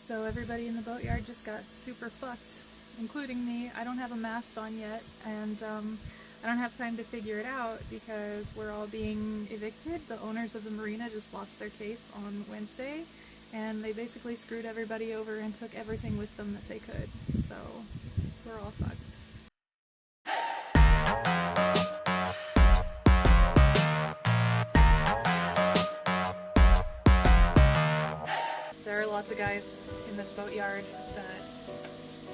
So everybody in the boatyard just got super fucked, including me. I don't have a mast on yet, and I don't have time to figure it out because we're all being evicted. The owners of the marina just lost their case on Wednesday, and they basically screwed everybody over and took everything with them that they could. So we're all fucked. There are lots of guys in this boatyard that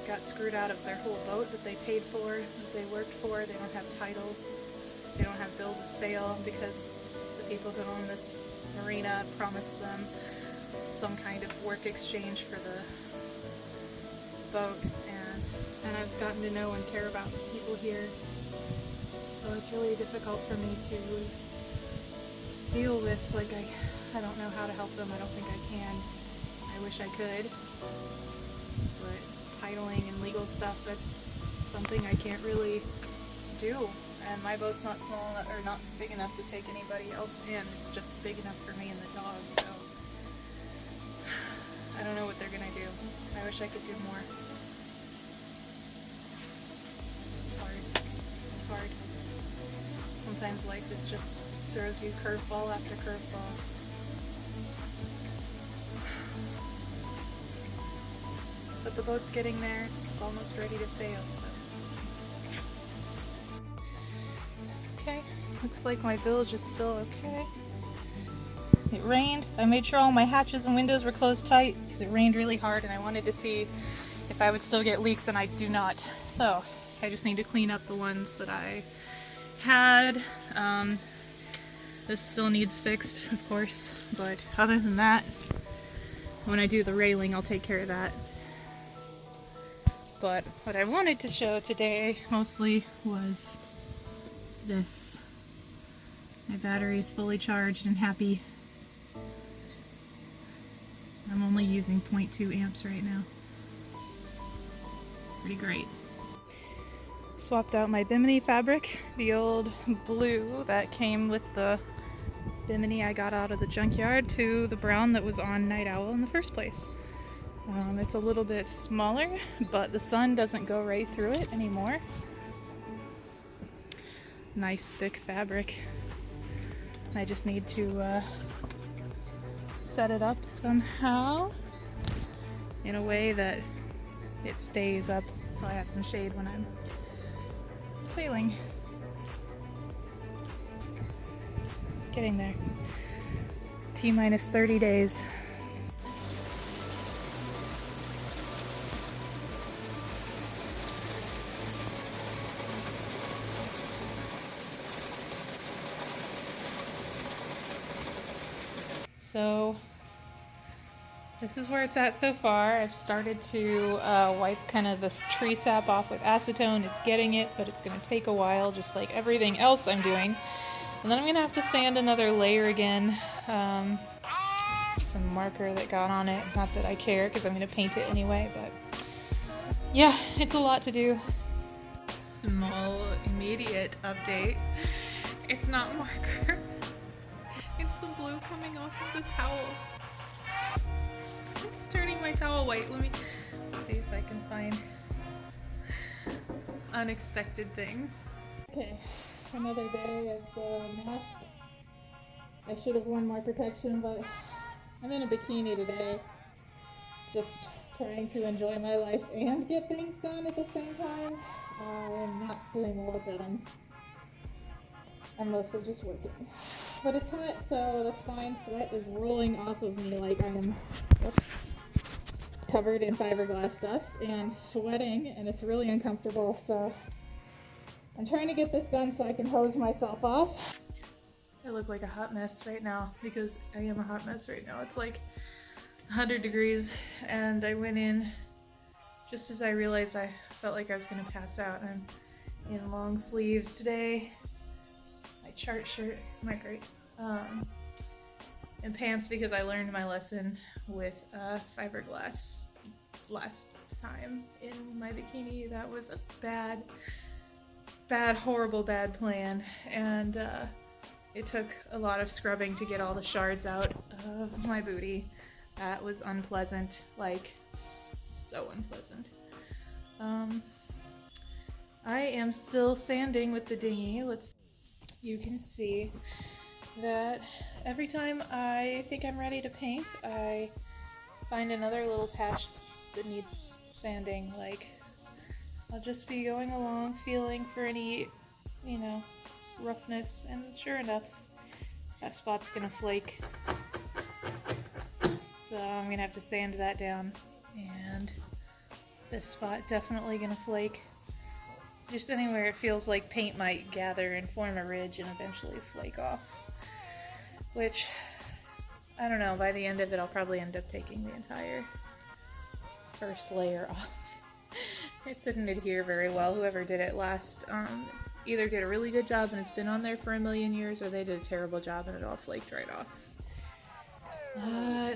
got screwed out of their whole boat that they paid for, that they worked for. They don't have titles, they don't have bills of sale because the people who own this marina promised them some kind of work exchange for the boat, and I've gotten to know and care about people here, so it's really difficult for me to deal with. Like, I don't know how to help them. I don't think I can. I wish I could, but titling and legal stuff, that's something I can't really do. And my boat's not small enough, or not big enough to take anybody else in. It's just big enough for me and the dog, so I don't know what they're gonna do. I wish I could do more. It's hard. It's hard. Sometimes life is just throws you curveball after curveball. But the boat's getting there. It's almost ready to sail, so. Okay, looks like my bilge is still okay. It rained. I made sure all my hatches and windows were closed tight because it rained really hard and I wanted to see if I would still get leaks, and I do not. So I just need to clean up the ones that I had. This still needs fixed, of course, but other than that, when I do the railing, I'll take care of that. But what I wanted to show today mostly was this. My battery is fully charged and happy. I'm only using 0.2 amps right now. Pretty great. Swapped out my Bimini fabric, the old blue that came with the Bimini I got out of the junkyard, to the brown that was on Night Owl in the first place. It's a little bit smaller, but the sun doesn't go right through it anymore. Nice thick fabric. I just need to set it up somehow in a way that it stays up so I have some shade when I'm sailing. Getting there. T-minus 30 days. So this is where it's at so far. I've started to wipe kind of this tree sap off with acetone. It's getting it, but it's going to take a while, just like everything else I'm doing. And then I'm going to have to sand another layer again. Some marker that got on it. Not that I care, because I'm going to paint it anyway, but yeah, it's a lot to do. Small, immediate update. It's not marker. It's the blue coming off of the towel. It's turning my towel white. Let me see if I can find unexpected things. Okay, another day of the mask. I should have worn more protection, but I'm in a bikini today. Just trying to enjoy my life and get things done at the same time. I'm not doing all of them. I'm mostly just working. But it's hot, so that's fine. Sweat is rolling off of me like I am covered in fiberglass dust and sweating, and it's really uncomfortable, so I'm trying to get this done so I can hose myself off. I look like a hot mess right now because I am a hot mess right now. It's like 100 degrees, and I went in just as I realized I felt like I was going to pass out. I'm in long sleeves today. Chart shirt, it's not great, and pants because I learned my lesson with fiberglass last time in my bikini. That was a horrible bad plan, and it took a lot of scrubbing to get all the shards out of my booty. That was unpleasant, like so unpleasant. I am still sanding with the dinghy. You can see that every time I think I'm ready to paint, I find another little patch that needs sanding. Like, I'll just be going along, feeling for any, you know, roughness, and sure enough, that spot's gonna flake. So I'm gonna have to sand that down, and this spot definitely gonna flake. Just anywhere it feels like paint might gather and form a ridge and eventually flake off. Which, I don't know, by the end of it I'll probably end up taking the entire first layer off. It didn't adhere very well. Whoever did it last either did a really good job and it's been on there for a million years, or they did a terrible job and it all flaked right off. But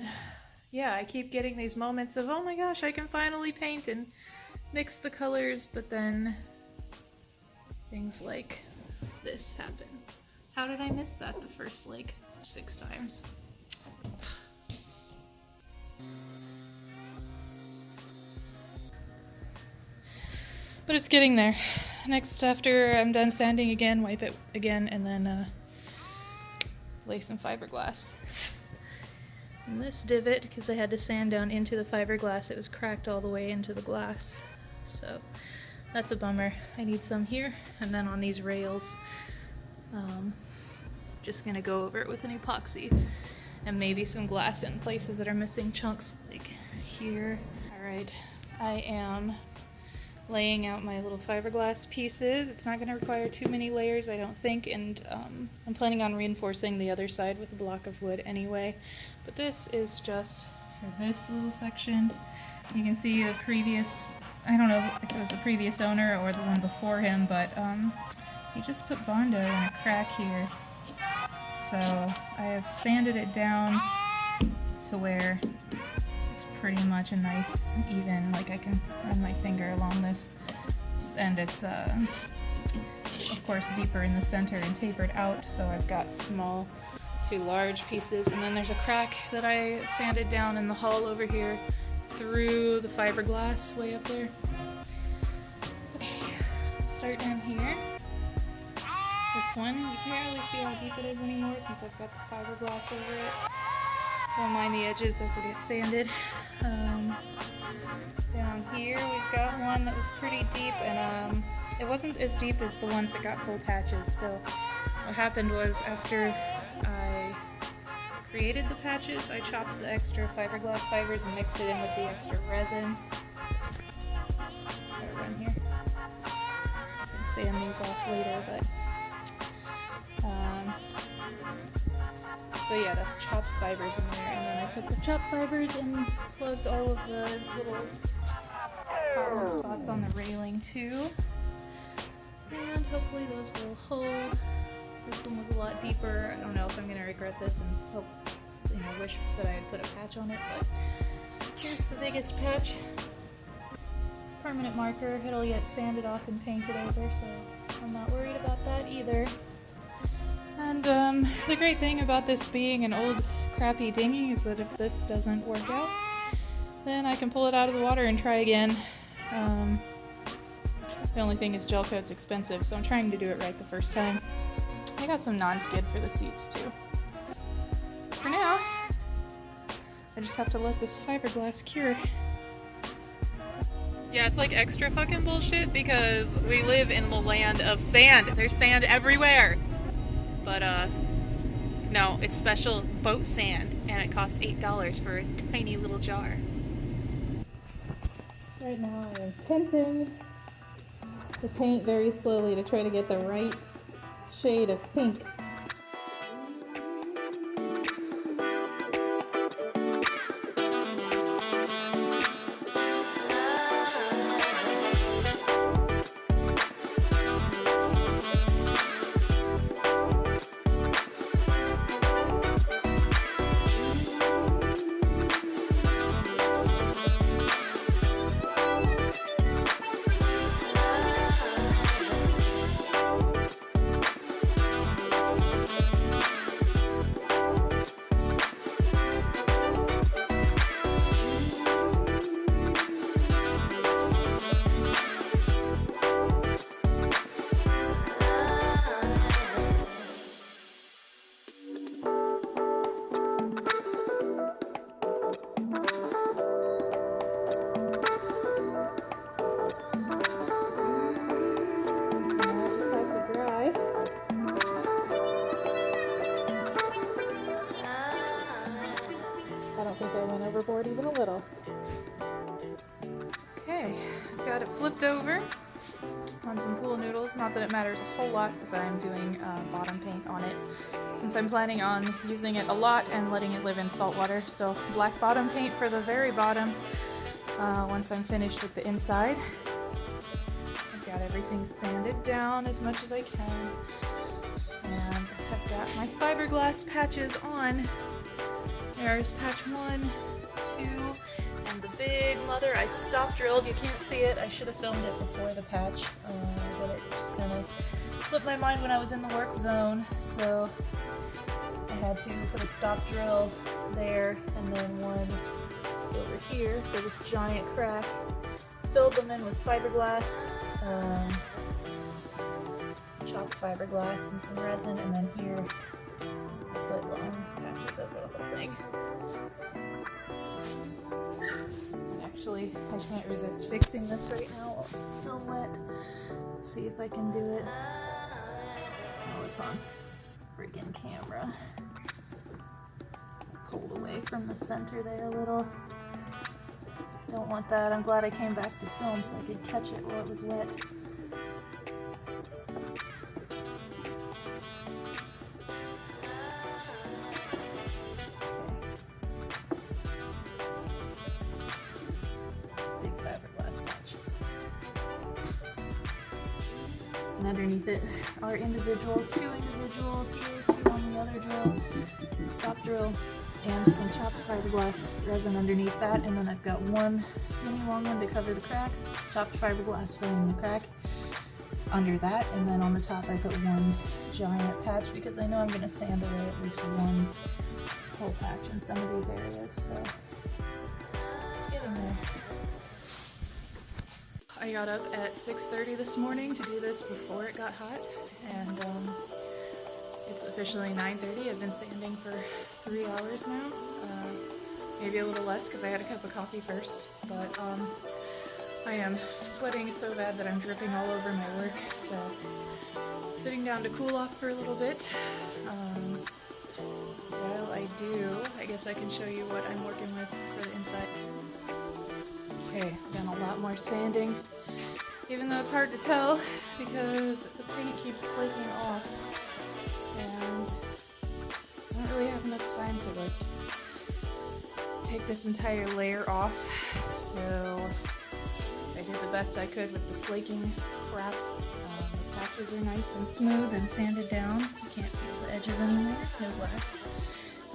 yeah, I keep getting these moments of, oh my gosh, I can finally paint and mix the colors, but then things like this happen. How did I miss that the first, like, 6 times? But it's getting there. Next, after I'm done sanding again, wipe it again, and then lay some fiberglass. And this divot, because I had to sand down into the fiberglass, it was cracked all the way into the glass. So that's a bummer. I need some here, and then on these rails, just gonna go over it with an epoxy, and maybe some glass in places that are missing chunks, like here. Alright, I am laying out my little fiberglass pieces. It's not going to require too many layers, I don't think, and I'm planning on reinforcing the other side with a block of wood anyway. But this is just for this little section. You can see the previous, I don't know if it was the previous owner or the one before him, but he just put Bondo in a crack here. So I have sanded it down to where it's pretty much a nice, even, like I can run my finger along this, and it's of course deeper in the center and tapered out, so I've got small to large pieces, and then there's a crack that I sanded down in the hull over here through the fiberglass way up there. Okay, let's start down here. This one, you can't really see how deep it is anymore since I've got the fiberglass over it. Don't mind the edges, those will get sanded. Down here we've got one that was pretty deep, and it wasn't as deep as the ones that got full patches. So what happened was, after I created the patches, I chopped the extra fiberglass fibers and mixed it in with the extra resin. Gotta run here. I can sand these off later, but so yeah, that's chopped fibers in there, and then I took the chopped fibers and plugged all of the little bottom spots on the railing too, and hopefully those will hold. This one was a lot deeper. I don't know if I'm gonna regret this and hope, wish that I had put a patch on it, but here's the biggest patch. It's permanent marker. It'll get sanded off and painted over, so I'm not worried about that either. And the great thing about this being an old crappy dinghy is that if this doesn't work out, then I can pull it out of the water and try again. The only thing is gel coat's expensive, so I'm trying to do it right the first time. I got some non-skid for the seats too. For now, I just have to let this fiberglass cure. Yeah, it's like extra fucking bullshit because we live in the land of sand. There's sand everywhere. But no, it's special boat sand, and it costs $8 for a tiny little jar. Right now I am tinting the paint very slowly to try to get the right shade of pink. will. Okay, I've got it flipped over on some pool noodles. Not that it matters a whole lot because I'm doing bottom paint on it since I'm planning on using it a lot and letting it live in salt water. So black bottom paint for the very bottom once I'm finished with the inside. I've got everything sanded down as much as I can, and I've got my fiberglass patches on. There's patch 1, 2, and the big mother I stop drilled. You can't see it. I should have filmed it before the patch, but it just kind of slipped my mind when I was in the work zone, so I had to put a stop drill there and then one over here for this giant crack. Filled them in with fiberglass, chopped fiberglass and some resin, and then here I put long patches over the whole thing. And actually, I can't resist fixing this right now while it's still wet. Let's see if I can do it. Oh, it's on freaking camera. Pulled away from the center there a little. Don't want that. I'm glad I came back to film so I could catch it while it was wet. Big fiberglass patch. And underneath it are individuals, 2 individuals here, 2 on the other drill, stop drill, and some chopped fiberglass resin underneath that, and then I've got one skinny long one to cover the crack, chopped fiberglass filling the crack under that, and then on the top I put one giant patch because I know I'm going to sand away at least one whole patch in some of these areas, so it's getting there. I got up at 6:30 this morning to do this before it got hot, and it's officially 9:30. I've been sanding for 3 hours now, maybe a little less because I had a cup of coffee first, but I am sweating so bad that I'm dripping all over my work, so sitting down to cool off for a little bit. While I do, I guess I can show you what I'm working with for the inside. Okay, done a lot more sanding, even though it's hard to tell because the paint keeps flaking off. And I don't really have enough time to like take this entire layer off, so I did the best I could with the flaking crap. The patches are nice and smooth and sanded down. You can't feel the edges anymore. No glass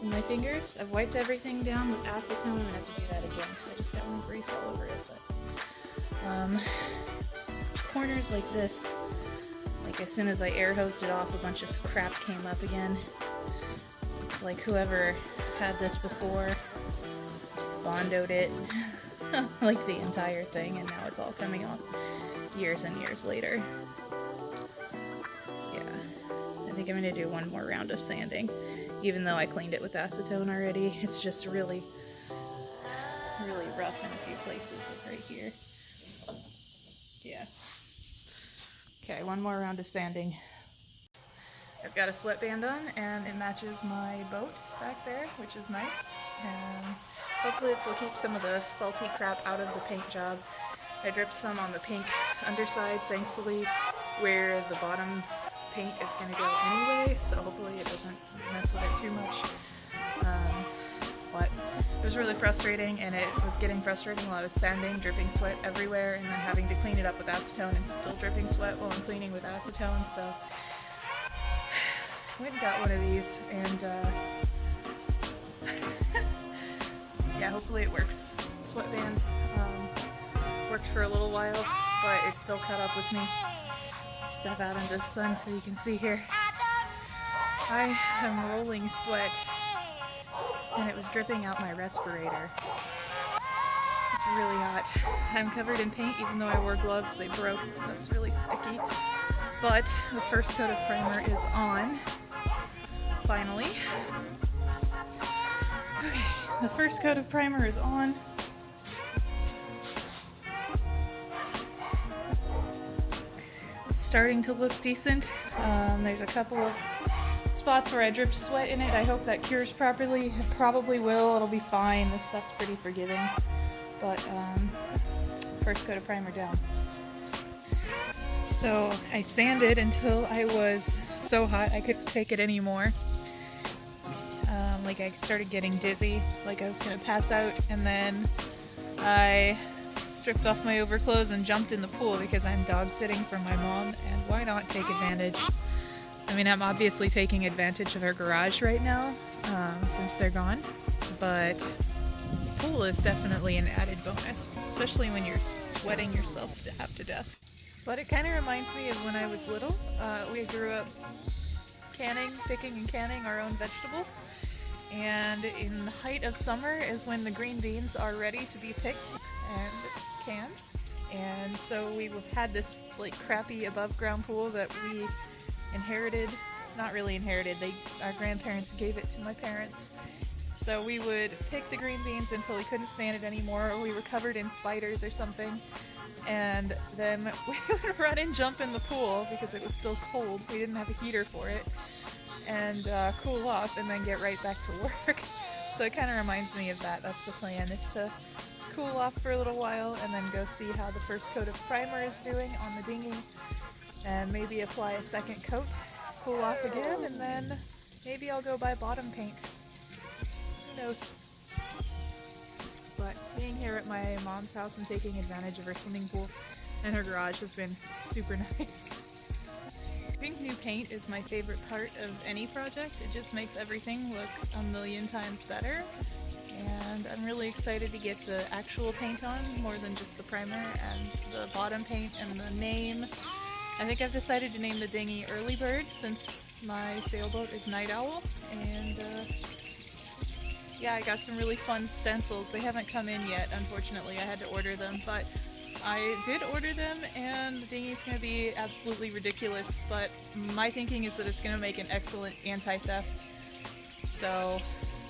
in my fingers. I've wiped everything down with acetone. I'm gonna have to do that again because I just got more grease all over it. But it's corners like this. Like as soon as I air hosed it off, a bunch of crap came up again. It's like whoever had this before bondoed it, like the entire thing, and now it's all coming off years and years later. Yeah, I think I'm gonna do one more round of sanding, even though I cleaned it with acetone already. It's just really, really rough in a few places, like right here. Yeah. Okay, one more round of sanding. I've got a sweatband on, and it matches my boat back there, which is nice. And hopefully this will keep some of the salty crap out of the paint job. I dripped some on the pink underside, thankfully, where the bottom paint is going to go anyway, so hopefully it doesn't mess with it too much. But it was really frustrating, and it was getting frustrating while I was sanding, dripping sweat everywhere, and then having to clean it up with acetone and still dripping sweat while I'm cleaning with acetone, so I went and got one of these, and yeah, hopefully it works. Sweatband worked for a little while, but it's still caught up with me. Step out into the sun so you can see here. I am rolling sweat, and it was dripping out my respirator. It's really hot. I'm covered in paint even though I wore gloves. They broke. Stuff's really sticky. But the first coat of primer is on. Finally. Okay, the first coat of primer is on. It's starting to look decent. There's a couple of spots where I dripped sweat in it. I hope that cures properly. It probably will. It'll be fine. This stuff's pretty forgiving. but first coat of primer down. So I sanded until I was so hot I couldn't take it anymore. Like I started getting dizzy, like I was gonna pass out, and then I stripped off my overclothes and jumped in the pool because I'm dog sitting for my mom, and why not take advantage? I mean, I'm obviously taking advantage of our garage right now, since they're gone, but the pool is definitely an added bonus, especially when you're sweating yourself to half to death. But it kind of reminds me of when I was little. We grew up picking and canning our own vegetables. And in the height of summer is when the green beans are ready to be picked and canned. And so we had this like crappy above ground pool that we inherited. Not really inherited, our grandparents gave it to my parents. So we would pick the green beans until we couldn't stand it anymore, or we were covered in spiders or something. And then we would run and jump in the pool because it was still cold. We didn't have a heater for it. And cool off and then get right back to work. So it kind of reminds me of that. That's the plan, is to cool off for a little while and then go see how the first coat of primer is doing on the dinghy, and maybe apply a second coat, cool off again, and then maybe I'll go buy bottom paint. Who knows? But being here at my mom's house and taking advantage of her swimming pool and her garage has been super nice. I think new paint is my favorite part of any project. It just makes everything look a million times better. And I'm really excited to get the actual paint on more than just the primer and the bottom paint and the name. I think I've decided to name the dinghy Early Bird since my sailboat is Night Owl. And yeah, I got some really fun stencils. They haven't come in yet, unfortunately. I had to order them, but I did order them, and the dinghy's going to be absolutely ridiculous, but my thinking is that it's going to make an excellent anti-theft. So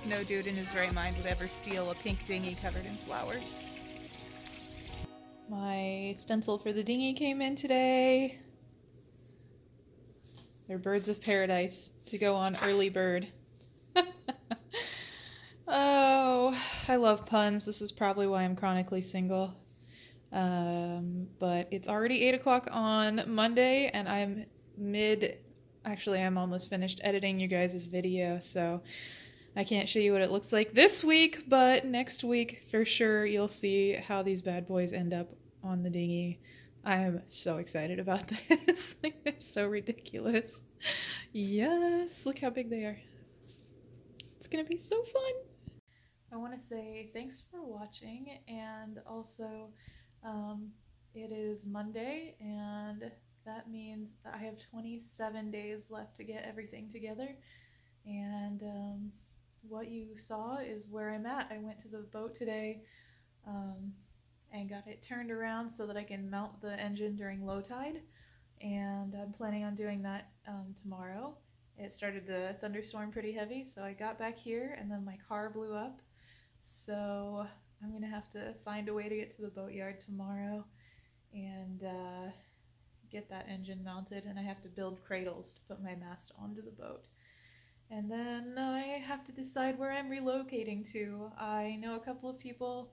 no dude in his right mind would ever steal a pink dinghy covered in flowers. My stencil for the dinghy came in today. They're birds of paradise to go on Early Bird. Oh, I love puns. This is probably why I'm chronically single. But it's already 8 o'clock on Monday, and I'm almost finished editing you guys' video, so I can't show you what it looks like this week, but next week for sure you'll see how these bad boys end up on the dinghy. I am so excited about this. Like, they're so ridiculous. Yes, look how big they are. It's gonna be so fun. I want to say thanks for watching, and also it is Monday, and that means that I have 27 days left to get everything together. And what you saw is where I'm at. I went to the boat today and got it turned around so that I can mount the engine during low tide, and I'm planning on doing that tomorrow. It started to thunderstorm pretty heavy, so I got back here and then my car blew up. So I'm going to have to find a way to get to the boatyard tomorrow and get that engine mounted, and I have to build cradles to put my mast onto the boat. And then I have to decide where I'm relocating to. I know a couple of people,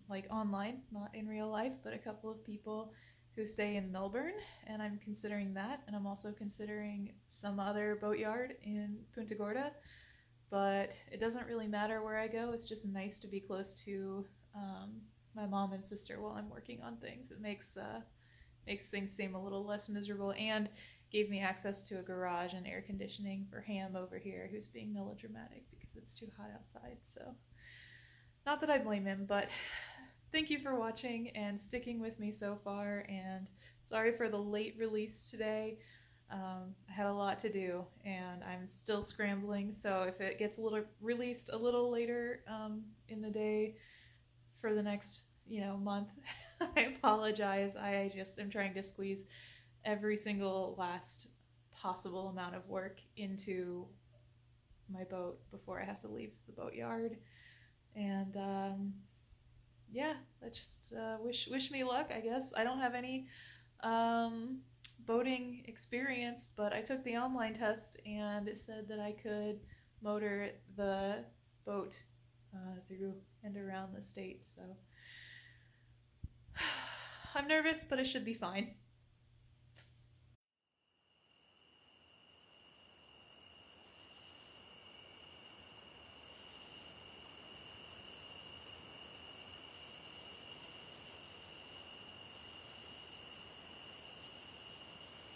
like online, not in real life, but a couple of people who stay in Melbourne, and I'm considering that, and I'm also considering some other boatyard in Punta Gorda. But it doesn't really matter where I go. It's just nice to be close to my mom and sister while I'm working on things. It makes things seem a little less miserable, and gave me access to a garage and air conditioning for Ham over here, who's being melodramatic because it's too hot outside. So not that I blame him, but thank you for watching and sticking with me so far, and sorry for the late release today. I had a lot to do, and I'm still scrambling, so if it gets released a little later in the day for the next month, I apologize. I just am trying to squeeze every single last possible amount of work into my boat before I have to leave the boatyard. And yeah, let's just wish me luck, I guess. I don't have any boating experience, but I took the online test and it said that I could motor the boat through and around the state, so I'm nervous, but I should be fine.